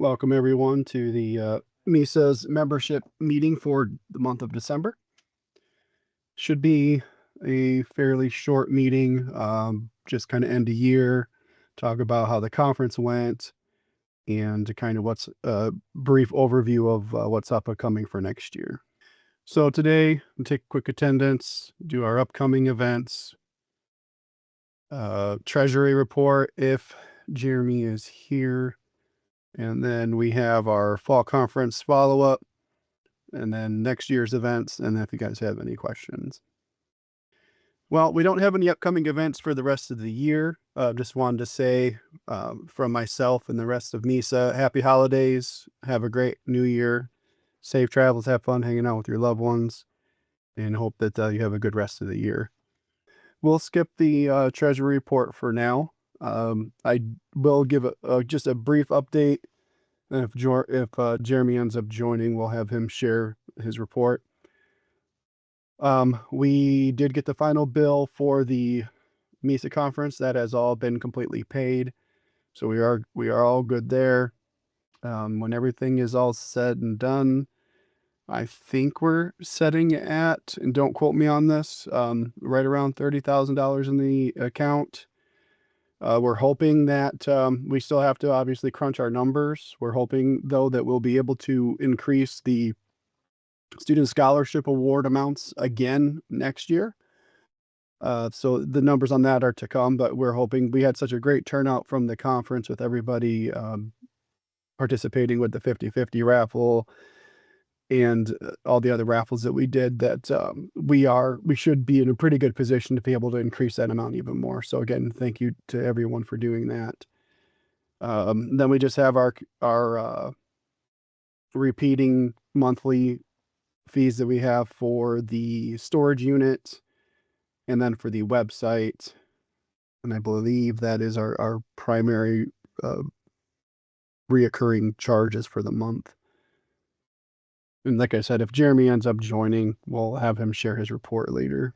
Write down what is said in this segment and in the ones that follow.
Welcome everyone to the Misa's membership meeting for the month of December. Should be a fairly short meeting, just kind of end of year, talk about how the conference went, and kind of what's a brief overview of what's up and coming for next year. So today, we'll take quick attendance, do our upcoming events, treasury report if Jeremy is here, and then we have our fall conference follow-up, and then next year's events, and if you guys have any questions. Well, we don't have any upcoming events for the rest of the year. Just wanted to say from myself and the rest of Misa, happy holidays. Have a great new year. Safe travels. Have fun hanging out with your loved ones, and hope that you have a good rest of the year. We'll skip the treasury report for now. I will give just a brief update. And if Jeremy ends up joining, we'll have him share his report. We did get the final bill for the Misa conference. That has all been completely paid. So we are all good there. When everything is all said and done, I think we're setting at, and don't quote me on this, right around $30,000 in the account. We're hoping that we still have to obviously crunch our numbers. We're hoping, though, that we'll be able to increase the student scholarship award amounts again next year. So the numbers on that are to come, but we're hoping. We had such a great turnout from the conference with everybody participating with the 50/50 raffle and all the other raffles that we did that we should be in a pretty good position to be able to increase that amount even more. So again, thank you to everyone for doing that. Then we just have our repeating monthly fees that we have for the storage unit and then for the website. And I believe that is our primary reoccurring charges for the month. And like I said, if Jeremy ends up joining, we'll have him share his report later.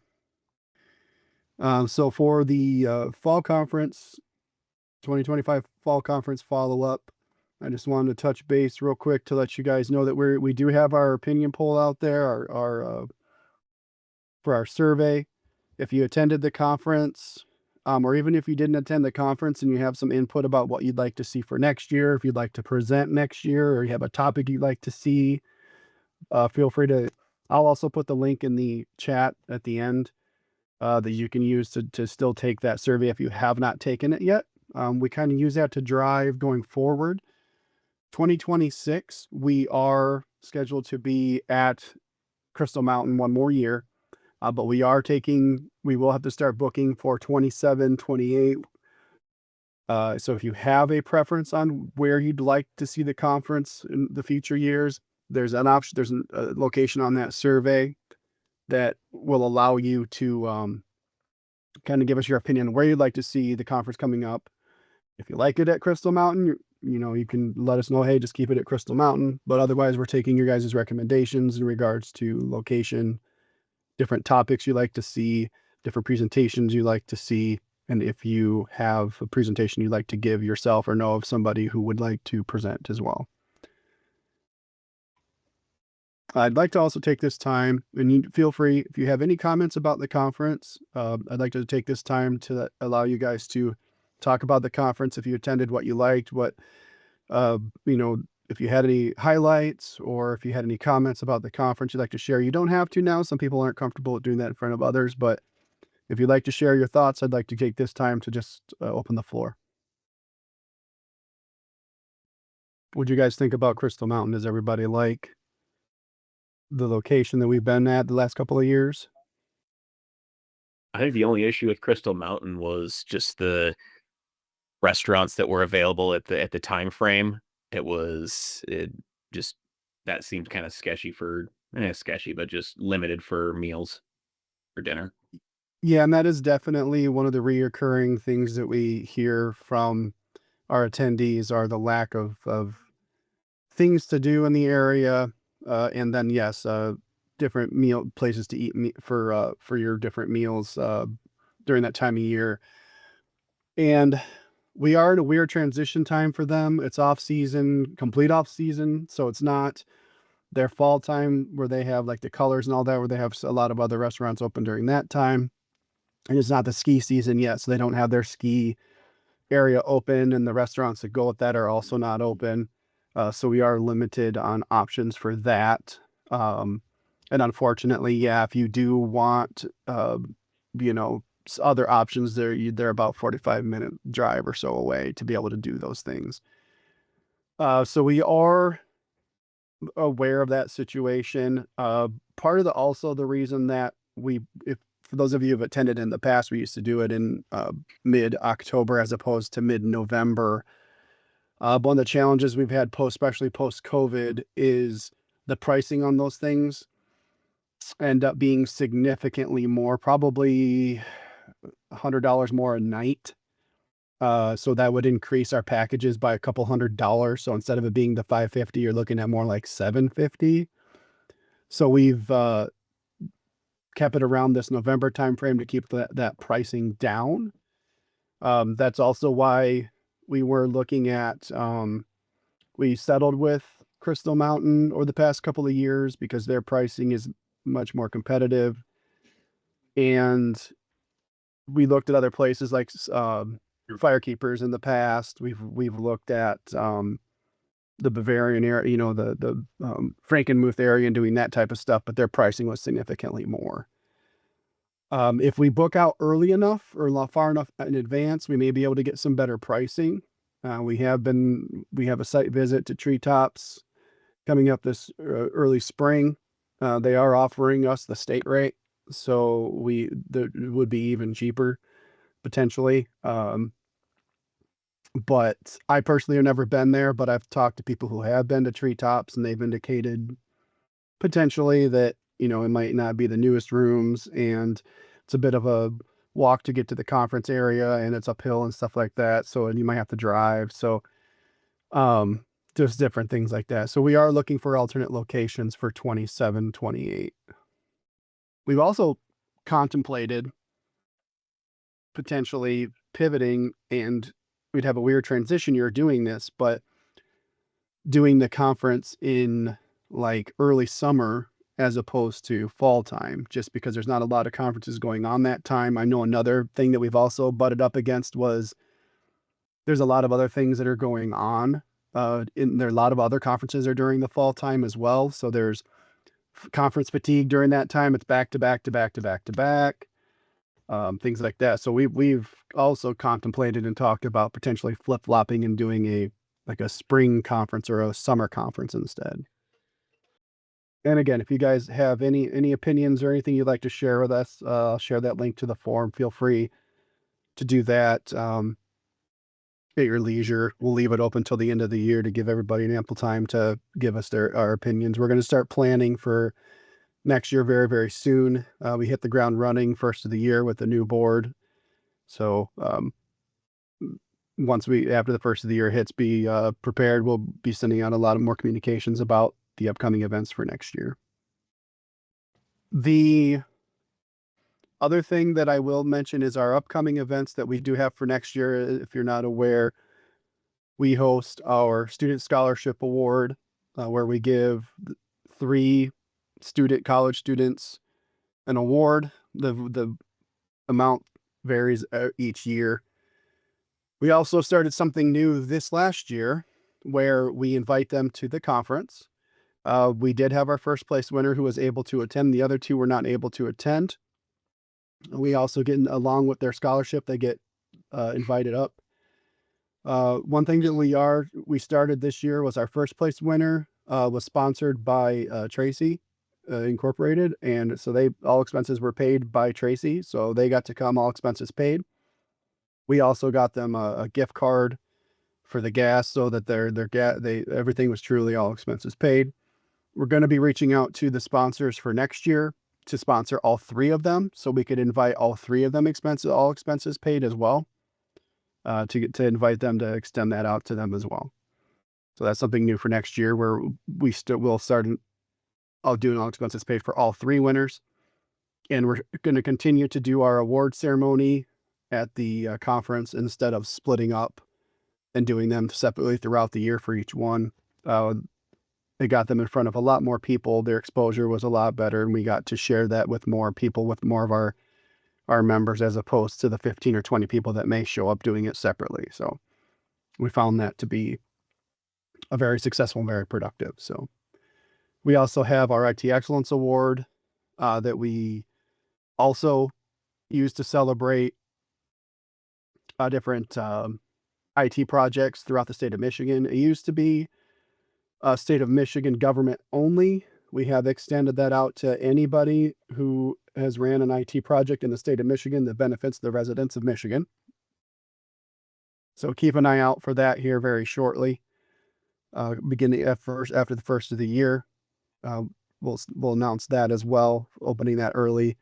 So for the fall conference, 2025 fall conference follow-up, I just wanted to touch base real quick to let you guys know that we do have our opinion poll out there, our for our survey. If you attended the conference, or even if you didn't attend the conference and you have some input about what you'd like to see for next year, if you'd like to present next year, or you have a topic you'd like to see, feel free to. I'll also put the link in the chat at the end that you can use to still take that survey if you have not taken it yet. We kind of use that to drive going forward. 2026, we are scheduled to be at Crystal Mountain one more year. But we will have to start booking for 27, 28. So if you have a preference on where you'd like to see the conference in the future years, there's an option. There's a location on that survey that will allow you to kind of give us your opinion on where you'd like to see the conference coming up. If you like it at Crystal Mountain, you can let us know, hey, just keep it at Crystal Mountain. But otherwise, we're taking your guys' recommendations in regards to location, different topics you like to see, different presentations you like to see, and if you have a presentation you'd like to give yourself or know of somebody who would like to present as well. I'd like to also take this time, and you feel free, if you have any comments about the conference, I'd like to take this time to allow you guys to talk about the conference, if you attended, what you liked, if you had any highlights or if you had any comments about the conference you'd like to share. You don't have to now. Some people aren't comfortable doing that in front of others, but if you'd like to share your thoughts, I'd like to take this time to just open the floor. What'd you guys think about Crystal Mountain? Does everybody like the location that we've been at the last couple of years? I think the only issue with Crystal Mountain was just the restaurants that were available at the time frame. It just that seemed kind of sketchy sketchy, but just limited for meals for dinner. Yeah, and that is definitely one of the reoccurring things that we hear from our attendees are the lack of things to do in the area, and then yes, different meal places to eat for your different meals during that time of year. And We are in a weird transition time for them. It's off season, complete off season, so it's not their fall time where they have like the colors and all that, where they have a lot of other restaurants open during that time. And it's not the ski season yet, so they don't have their ski area open, and the restaurants that go with that are also not open. So we are limited on options for that. Um, and unfortunately, yeah, if you do want, you know, other options, they're about 45-minute drive or so away to be able to do those things. So we are aware of that situation. Part of the reason that if for those of you who've attended in the past, we used to do it in mid-October as opposed to mid-November. One of the challenges we've had especially post-COVID, is the pricing on those things end up being significantly more, probably $100 more a night. So that would increase our packages by a couple $100. So instead of it being the 550, you're looking at more like 750. So we've kept it around this November timeframe to keep that pricing down. That's also why we were looking at we settled with Crystal Mountain over the past couple of years because their pricing is much more competitive. And we looked at other places like Firekeepers in the past. We've looked at the Bavarian area, the Frankenmuth area, and doing that type of stuff, but their pricing was significantly more. If we book out early enough or far enough in advance, we may be able to get some better pricing. We have a site visit to Treetops coming up this early spring. They are offering us the state rate, so it would be even cheaper potentially. But I personally have never been there, but I've talked to people who have been to Treetops, and they've indicated potentially that, it might not be the newest rooms, and it's a bit of a walk to get to the conference area, and it's uphill and stuff like that. So, and you might have to drive. So, um, there's different things like that. So we are looking for alternate locations for 27, 28. We've also contemplated potentially pivoting, and we'd have a weird transition year doing this, but doing the conference in like early summer as opposed to fall time, just because there's not a lot of conferences going on that time. I know another thing that we've also butted up against was there's a lot of other things that are going on. There are a lot of other conferences are during the fall time as well. So there's conference fatigue during that time. It's back to back to back to back to back, things like that. So we've also contemplated and talked about potentially flip flopping and doing a spring conference or a summer conference instead. And again, if you guys have any opinions or anything you'd like to share with us, I'll share that link to the forum. Feel free to do that at your leisure. We'll leave it open till the end of the year to give everybody an ample time to give us our opinions. We're going to start planning for next year very, very soon. We hit the ground running first of the year with the new board. So after the first of the year hits, be prepared. We'll be sending out a lot of more communications about the upcoming events for next year. The other thing that I will mention is our upcoming events that we do have for next year. If you're not aware, we host our Student Scholarship Award, where we give 3 college students an award. The amount varies each year. We also started something new this last year where we invite them to the conference. We did have our first place winner who was able to attend. The other 2 were not able to attend. We also get, along with their scholarship, they get invited up. One thing that we started this year was our first place winner was sponsored by Tracy Incorporated, and so all expenses were paid by Tracy, so they got to come, all expenses paid. We also got them a gift card for the gas, so that everything was truly all expenses paid. We're going to be reaching out to the sponsors for next year to sponsor all 3 of them, so we could invite all 3 of them all expenses paid as well. To invite them to extend that out to them as well. So that's something new for next year, where we'll start doing all expenses paid for all 3 winners, and we're going to continue to do our award ceremony at the conference instead of splitting up and doing them separately throughout the year for each one. It got them in front of a lot more people. Their exposure was a lot better, and we got to share that with more people, with more of our members, as opposed to the 15 or 20 people that may show up doing it separately. So we found that to be a very successful and very productive. So we also have our IT Excellence Award that we also use to celebrate different IT projects throughout the state of Michigan. It used to be state of Michigan government only. We have extended that out to anybody who has ran an IT project in the state of Michigan that benefits the residents of Michigan. So keep an eye out for that here very shortly. Beginning at first after the first of the year, uh, we'll announce that as well, opening that early.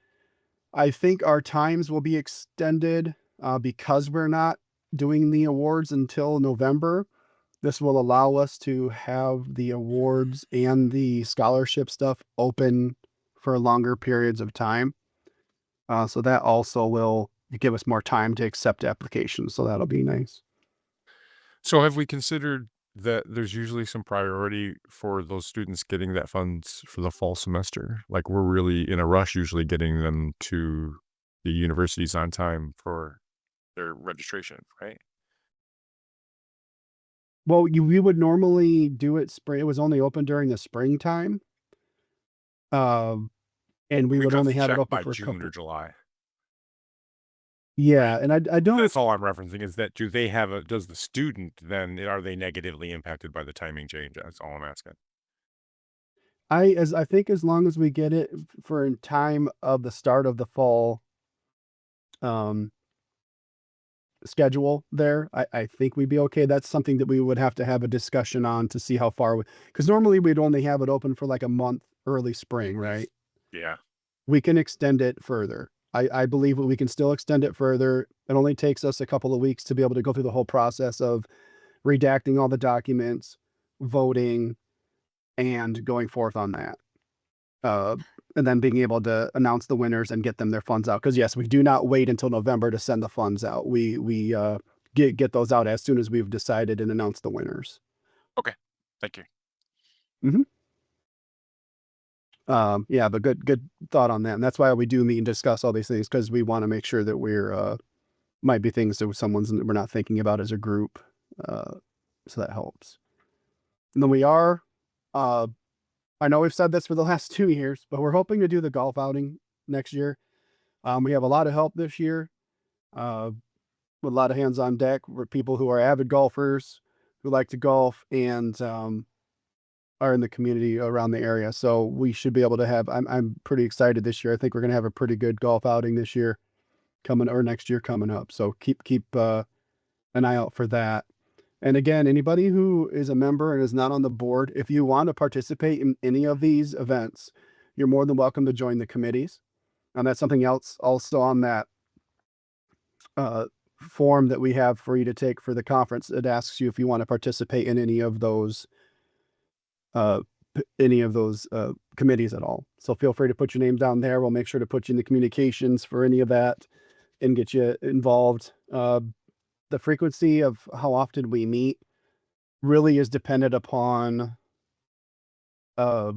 I think our times will be extended because we're not doing the awards until November. This will allow us to have the awards and the scholarship stuff open for longer periods of time. So that also will give us more time to accept applications. So that'll be nice. So have we considered that there's usually some priority for those students getting that funds for the fall semester? Like we're really in a rush usually getting them to the universities on time for their registration, right? Well, we would normally do it spring. It was only open during the springtime. Um, and we We would cut only the have it check open by for a June or couple. July, Yeah, right? and I don't. That's all I'm referencing is that do they have a does the student then are they negatively impacted by the timing change? That's all I'm asking. I think as long as we get it for in time of the start of the fall um schedule there, I think we'd be okay. That's something that we would have to have a discussion on to see how far we, because normally we'd only have it open for like a month early spring, right? Yeah. We can extend it further. I believe that we can still extend it further. It only takes us a couple of weeks to be able to go through the whole process of redacting all the documents, voting, and going forth on that. Uh, and then being able to announce the winners and get them their funds out. Because yes, we do not wait until November to send the funds out. We get those out as soon as we've decided and announced the winners. Okay. Thank you. Hmm. Yeah, but good thought on that, and that's why we do meet and discuss all these things, because we want to make sure that might be things that someone's we're not thinking about as a group. Uh, so that helps. And then we are. Uh, I know we've said this for the last 2 years, but we're hoping to do the golf outing next year. We have a lot of help this year, uh, with a lot of hands on deck. We're people who are avid golfers who like to golf and are in the community around the area. So we should be able to have. I'm pretty excited this year. I think we're going to have a pretty good golf outing this year coming, or next year coming up. So keep an eye out for that. And again, anybody who is a member and is not on the board, if you want to participate in any of these events, you're more than welcome to join the committees. And that's something else also on that uh, form that we have for you to take for the conference. It asks you if you want to participate in uh, any of those committees at all. So feel free to put your name down there. We'll make sure to put you in the communications for any of that and get you involved. The frequency of how often we meet really is dependent upon uh,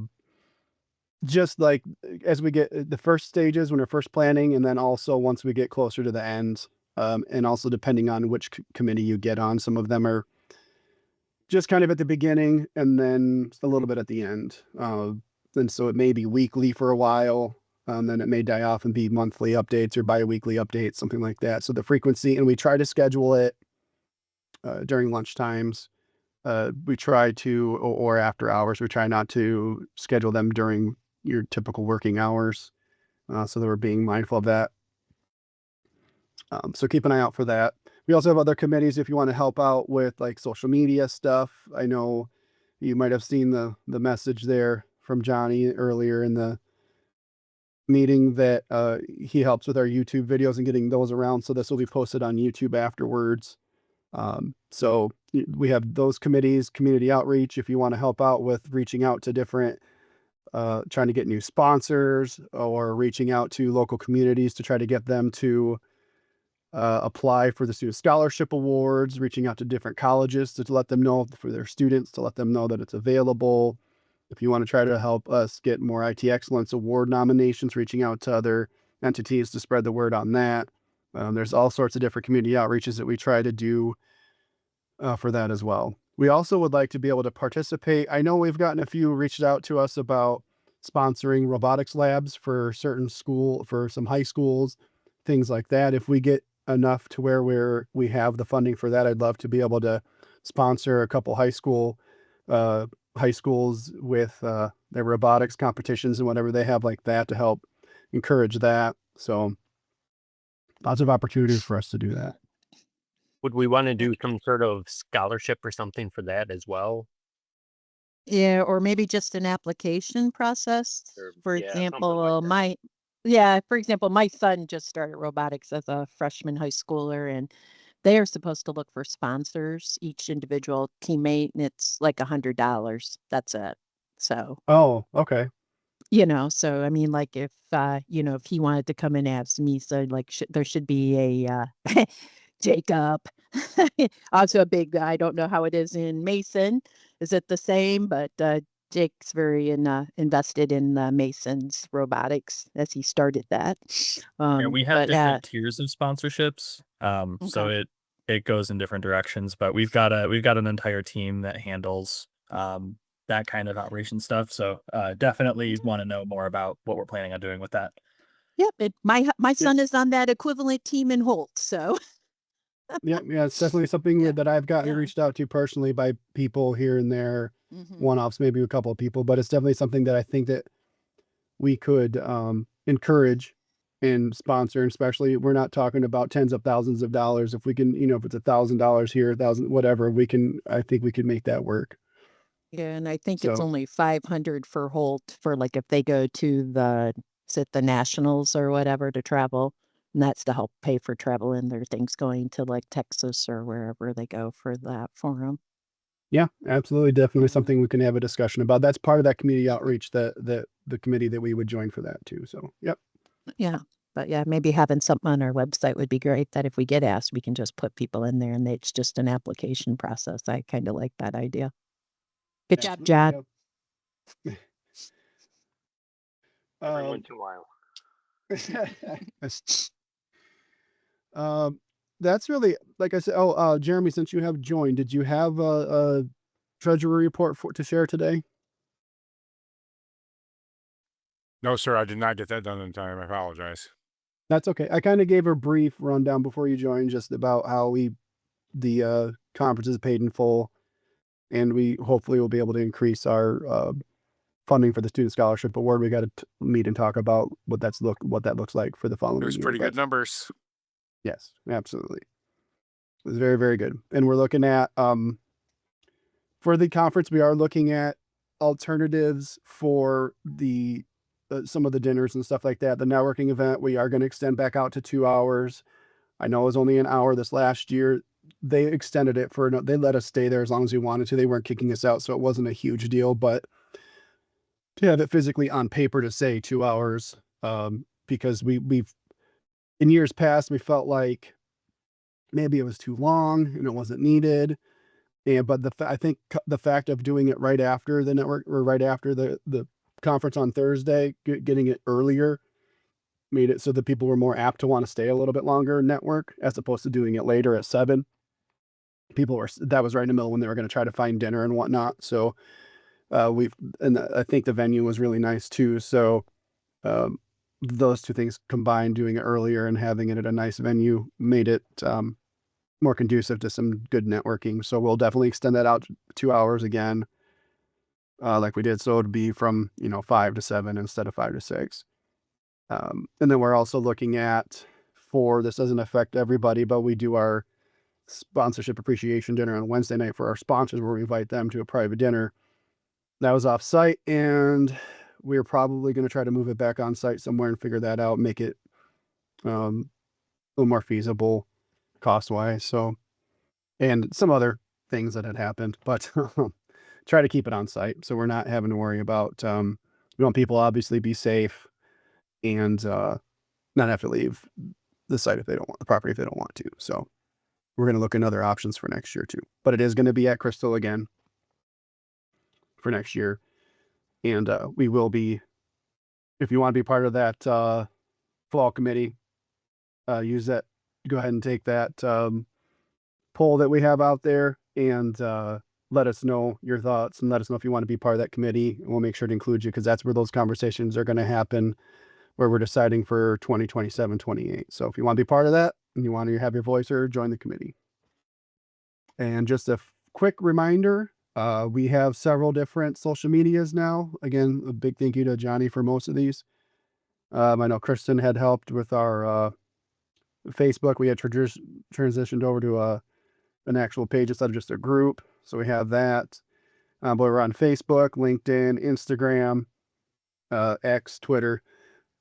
just like as we get the first stages when we're first planning, and then also once we get closer to the end, and also depending on which committee you get on. Some of them are just kind of at the beginning and then a little bit at the end. And so it may be weekly for a while, then it may die off and be monthly updates or bi-weekly updates, something like that. So the frequency, and we try to schedule it during lunch times. We try to, or after hours. We try not to schedule them during your typical working hours, so that we're being mindful of that. So keep an eye out for that. We also have other committees if you want to help out with like social media stuff. I know you might have seen the message there from Johnny earlier in the meeting that he helps with our YouTube videos and getting those around. So this will be posted on YouTube afterwards. So we have those committees, community outreach. If you want to help out with reaching out to different, trying to get new sponsors or reaching out to local communities to try to get them to apply for the student scholarship awards, reaching out to different colleges to let them know for their students, to let them know that it's available. If you want to try to help us get more IT Excellence Award nominations, reaching out to other entities to spread the word on that. There's all sorts of different community outreaches that we try to do for that as well. We also would like to be able to participate. I know we've gotten a few reached out to us about sponsoring robotics labs for for some high schools, things like that. If we get enough to where we have the funding for that, I'd love to be able to sponsor a couple uh, high schools with their robotics competitions and whatever they have like that to help encourage that. So lots of opportunities for us to do that. Would we want to do some sort of scholarship or something for that as well? Yeah, or maybe just an application process. Or For yeah, something example, like that. my son just started robotics as a freshman high schooler, and they are supposed to look for sponsors, each individual teammate, and it's like $100. That's it. So, Oh, okay. so I mean, like if he wanted to come and ask Misa, like there should be Jacob, also a big I don't know how it is in Mason. Is it the same? But Jake's very invested in Mason's robotics as he started that. Yeah, we have But different tiers of sponsorships. So okay. it goes in different directions, but we've got an entire team that handles that kind of operation stuff. So definitely want to know more about what we're planning on doing with that. Yep, my Yeah, son is on that equivalent team in Holt, so yeah, it's definitely something yeah, that I've gotten yeah. reached out to personally by people here and there, Hmm. one-offs, maybe a couple of people, but it's definitely something that I think that we could encourage and sponsor. And especially, we're not talking about tens of thousands of dollars. If we can, if it's $1,000 here, 1,000, whatever, I think we can make that work. Yeah, and I think it's So only 500 for Holt for like if they go to the Nationals or whatever to travel. And that's to help pay for travel and their things going to like Texas or wherever they go for that for 'em. yeah, absolutely, definitely Yeah. something we can have a discussion about. That's part of that community outreach that the committee that we would join for that too. So yep. Yeah. But yeah, maybe having something on our website would be great that if we get asked, we can just put people in there and it's just an application process. I kind of like that idea. Good job, Absolutely. John. Yep. Every Um, once in a while. that's- um, that's really like I said. Oh, Jeremy, since you have joined, did you have a treasury report to share today? No, sir, I did not get that done in time. I apologize. That's okay. I kind of gave a brief rundown before you joined, just about how the conference is paid in full, and we hopefully will be able to increase our funding for the student scholarship award. We got to meet and talk about what that looks like for the It following was year. pretty But good numbers. yes, absolutely, it was very, very good. And we're looking at for the conference, we are looking at alternatives for the some of the dinners and stuff like that. The networking event, we are going to extend back out to 2 hours. I know it was only an hour this last year. They extended it they let us stay there as long as we wanted to. They weren't kicking us out, so it wasn't a huge deal. But to have it physically on paper to say 2 hours, because we've in years past we felt like maybe it was too long and it wasn't needed. And but I think the fact of doing it right after the network or right after the conference on Thursday, getting it earlier made it so that people were more apt to want to stay a little bit longer network as opposed to doing it later at 7. That was right in the middle when they were going to try to find dinner and whatnot. So I think the venue was really nice too. So um, those two things combined, doing it earlier and having it at a nice venue, made it more conducive to some good networking. So we'll definitely extend that out to 2 hours again, like we did. So it'd be from 5 to 7 instead of 5 to 6. And then we're also looking at this doesn't affect everybody, but we do our sponsorship appreciation dinner on Wednesday night for our sponsors, where we invite them to a private dinner. That was off site, and we're probably going to try to move it back on site somewhere and figure that out, make it um, a little more feasible cost wise. So, and some other things that had happened, but try to keep it on site so we're not having to worry about. We want people obviously be safe and not have to leave the site if they don't want the property if they don't want to. So we're going to look at other options for next year too. But it is going to be at Crystal again for next year, and we will be. If you want to be part of that fall committee, use that. Go ahead and take that poll that we have out there and let us know your thoughts and let us know if you want to be part of that committee. And we'll make sure to include you because that's where those conversations are going to happen, where we're deciding for 2027, 28. So if you want to be part of that and you want to have your voice heard, join the committee. And just a quick reminder, we have several different social medias now. Again, a big thank you to Johnny for most of these. I know Kristen had helped with our Facebook. We had transitioned over to an actual page instead of just a group. So we have that. But we're on Facebook, LinkedIn, Instagram, X, Twitter,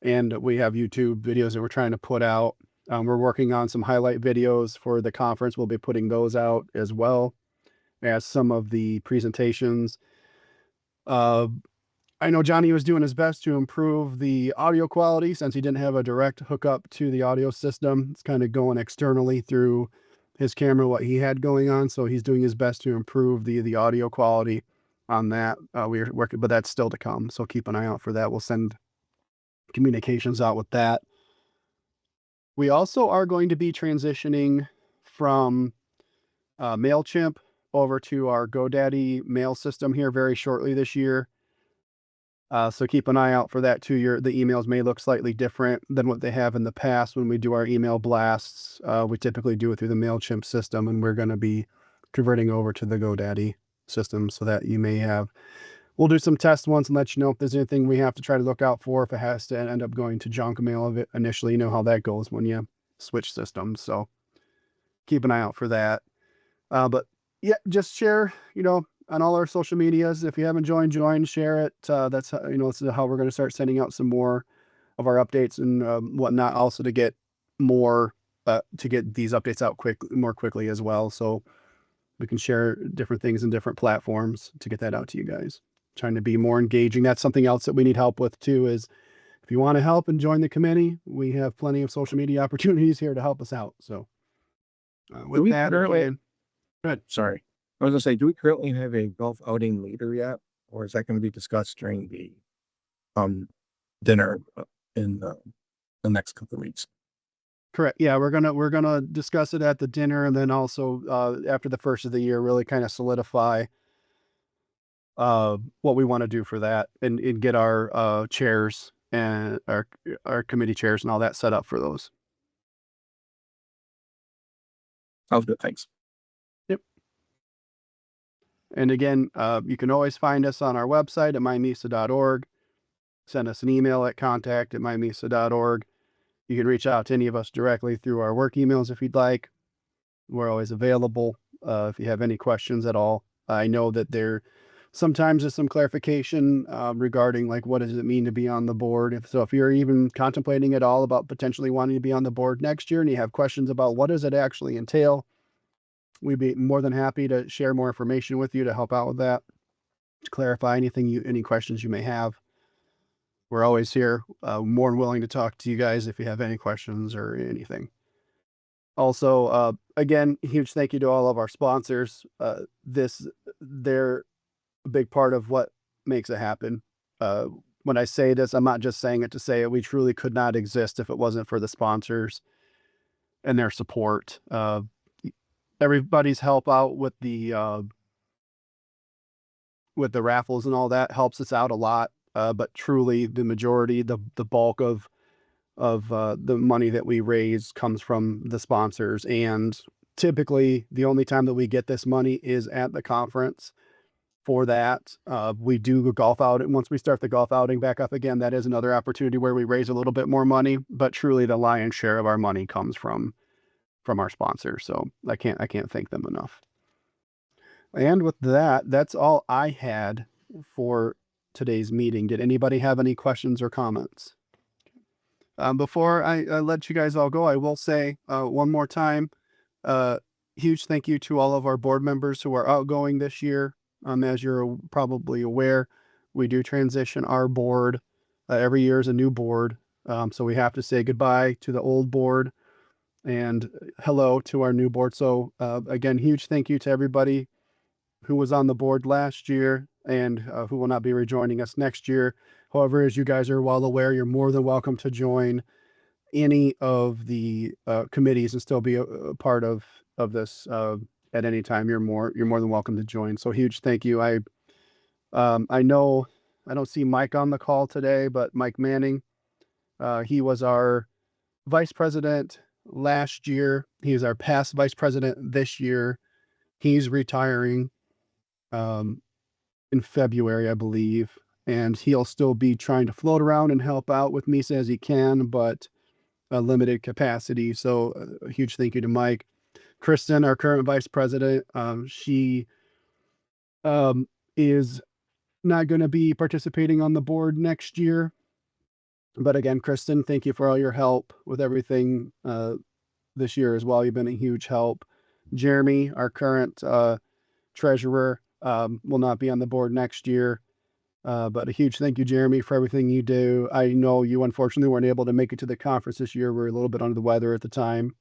and we have YouTube videos that we're trying to put out. We're working on some highlight videos for the conference. We'll be putting those out as well as some of the presentations. I know Johnny was doing his best to improve the audio quality since he didn't have a direct hookup to the audio system. It's kind of going externally through his camera, what he had going on. So he's doing his best to improve the audio quality on that. We're working, but that's still to come. So keep an eye out for that. We'll send communications out with that. We also are going to be transitioning from MailChimp over to our GoDaddy mail system here very shortly this year. So keep an eye out for that too. The emails may look slightly different than what they have in the past when we do our email blasts. We typically do it through the MailChimp system, and we're going to be converting over to the GoDaddy system so that you may have. We'll do some tests once and let you know if there's anything we have to try to look out for. If it has to end up going to junk mail of it initially, you know how that goes when you switch systems. So keep an eye out for that. But yeah, just share, on all our social medias. If you haven't joined, share it. That's how, this is how we're going to start sending out some more of our updates and whatnot. Also to get more, to get these updates out more quickly as well. So we can share different things in different platforms to get that out to you guys. Trying to be more engaging. That's something else that we need help with too, is if you want to help and join the committee, we have plenty of social media opportunities here to help us out. So with we that, currently- good. Sorry. I was gonna say, do we currently have a golf outing leader yet? Or is that gonna be discussed during the dinner in the next couple of weeks? Correct. Yeah, we're gonna discuss it at the dinner, and then also after the first of the year, really kind of solidify what we want to do for that, and get our chairs and our committee chairs and all that set up for those. Sounds good. Thanks. And again, you can always find us on our website at mymisa.org. Send us an email at contact@mymisa.org. You can reach out to any of us directly through our work emails if you'd like. We're always available if you have any questions at all. I know that there sometimes is some clarification regarding like what does it mean to be on the board. If you're even contemplating at all about potentially wanting to be on the board next year and you have questions about what does it actually entail, we'd be more than happy to share more information with you to help out with that, to clarify any questions you may have. We're always here, more than willing to talk to you guys if you have any questions or anything. Also, again, huge thank you to all of our sponsors. They're a big part of what makes it happen. When I say this, I'm not just saying it to say it. We truly could not exist if it wasn't for the sponsors and their support. Everybody's help out with the raffles and all that helps us out a lot. But truly, the majority, the bulk of the money that we raise comes from the sponsors. And typically, the only time that we get this money is at the conference. For that, we do a golf outing. Once we start the golf outing back up again, that is another opportunity where we raise a little bit more money. But truly, the lion's share of our money comes from our sponsors. So I can't thank them enough. And with that, that's all I had for today's meeting. Did anybody have any questions or comments? Before I let you guys all go, I will say one more time, huge thank you to all of our board members who are outgoing this year. As you're probably aware, we do transition our board. Every year is a new board. So we have to say goodbye to the old board and hello to our new board. So again, huge thank you to everybody who was on the board last year and who will not be rejoining us next year. However, as you guys are well aware, you're more than welcome to join any of the committees and still be a part of this at any time. You're more than welcome to join. So huge thank you. I know I don't see Mike on the call today, but Mike Manning, he was our vice president last year. He is our past vice president this year. He's retiring in February, I believe, and he'll still be trying to float around and help out with Misa as he can, but a limited capacity. So a huge thank you to Mike. Kristen, our current vice president, she is not going to be participating on the board next year. But again, Kristen, thank you for all your help with everything this year as well. You've been a huge help. Jeremy, our current treasurer, will not be on the board next year. But a huge thank you, Jeremy, for everything you do. I know you unfortunately weren't able to make it to the conference this year. We were a little bit under the weather at the time.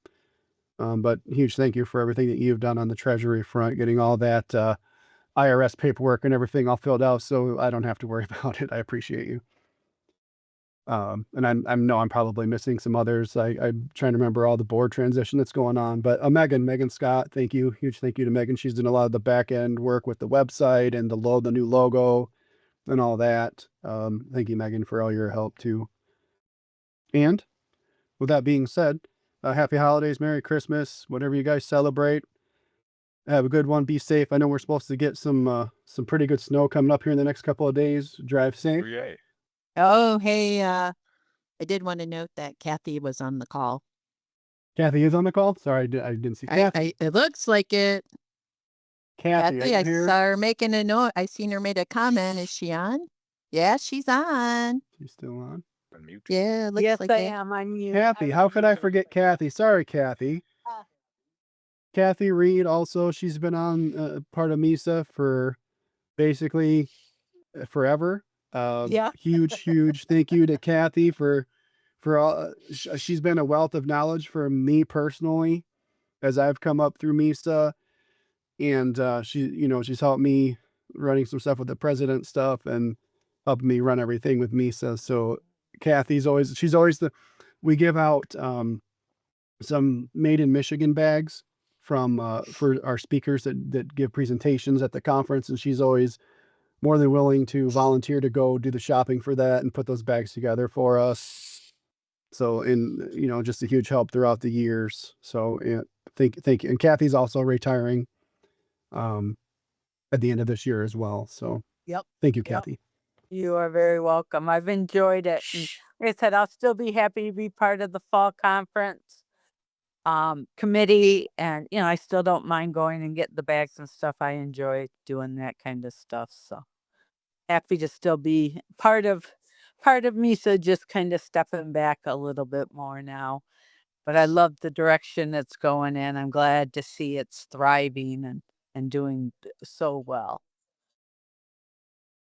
But huge thank you for everything that you've done on the treasury front, getting all that IRS paperwork and everything all filled out so I don't have to worry about it. I appreciate you. And I'm probably missing some others. I'm trying to remember all the board transition that's going on, but Megan Scott, thank you. Huge thank you to Megan. She's doing a lot of the back end work with the website and the new logo and all that. Thank you, Megan, for all your help too. And with that being said, happy holidays, Merry Christmas, whatever you guys celebrate. Have a good one. Be safe. I know we're supposed to get some pretty good snow coming up here in the next couple of days. Drive safe. Yay. Oh, hey, I did want to note that Kathy was on the call. Kathy is on the call. Sorry, I didn't see Kathy. It looks like it. Kathy, I saw her making a note. I seen her made a comment. Is she on? Yeah, she's on. She's still on. Unmute. Yeah, looks Yes, like I it. am. I'm mute. Kathy, how could I forget Kathy? Sorry, Kathy. Kathy Reed, also, she's been on part of Misa for basically forever. Yeah. Huge thank you to Kathy for all. She's been a wealth of knowledge for me personally as I've come up through Misa, and she's helped me running some stuff with the president stuff and helping me run everything with Misa. So she's always we give out some made in Michigan bags from for our speakers that give presentations at the conference, and she's always more than willing to volunteer to go do the shopping for that and put those bags together for us. So just a huge help throughout the years. So thank you. And Kathy's also retiring at the end of this year as well. So Yep. thank you, Yep. Kathy. You are very welcome. I've enjoyed it. And like I said, I'll still be happy to be part of the fall conference committee. And, I still don't mind going and getting the bags and stuff. I enjoy doing that kind of stuff. So happy to still be part of Misa, just kind of stepping back a little bit more now. But I love the direction it's going in. I'm glad to see it's thriving and doing so well.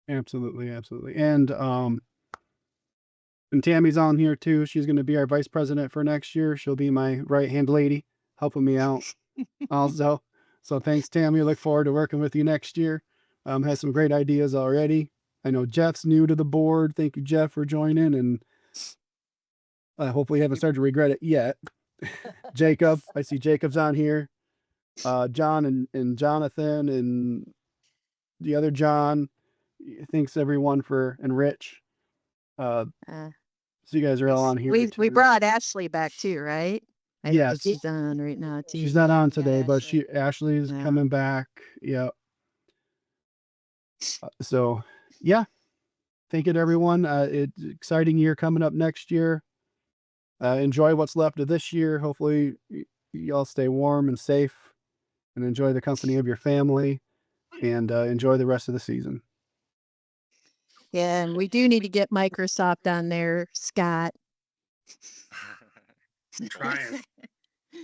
Absolutely. And Tammy's on here too. She's going to be our vice president for next year. She'll be my right-hand lady, helping me out also. So thanks, Tammy. Look forward to working with you next year. Has some great ideas already. I know Jeff's new to the board. Thank you, Jeff, for joining. And hopefully you haven't started to regret it yet. Jacob, I see Jacob's on here. John and Jonathan and the other John. Thanks everyone and Rich. So you guys are all on here. We brought Ashley back too, right? Yes. She's on right now too. She's not on today, but Ashley. Ashley's Yeah. coming back. Yeah. So yeah. Thank you to everyone. It's exciting year coming up next year. Enjoy what's left of this year. Hopefully y'all stay warm and safe and enjoy the company of your family and enjoy the rest of the season. Yeah, and we do need to get Microsoft on there, Scott.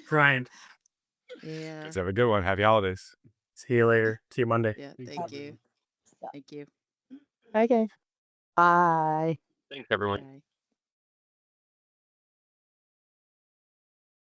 Trying. Yeah. Let's have a good one. Happy holidays. See you later. See you Monday. Yeah. Thank Thank you. you. Thank you. Okay. Bye. Thanks, everyone. Bye.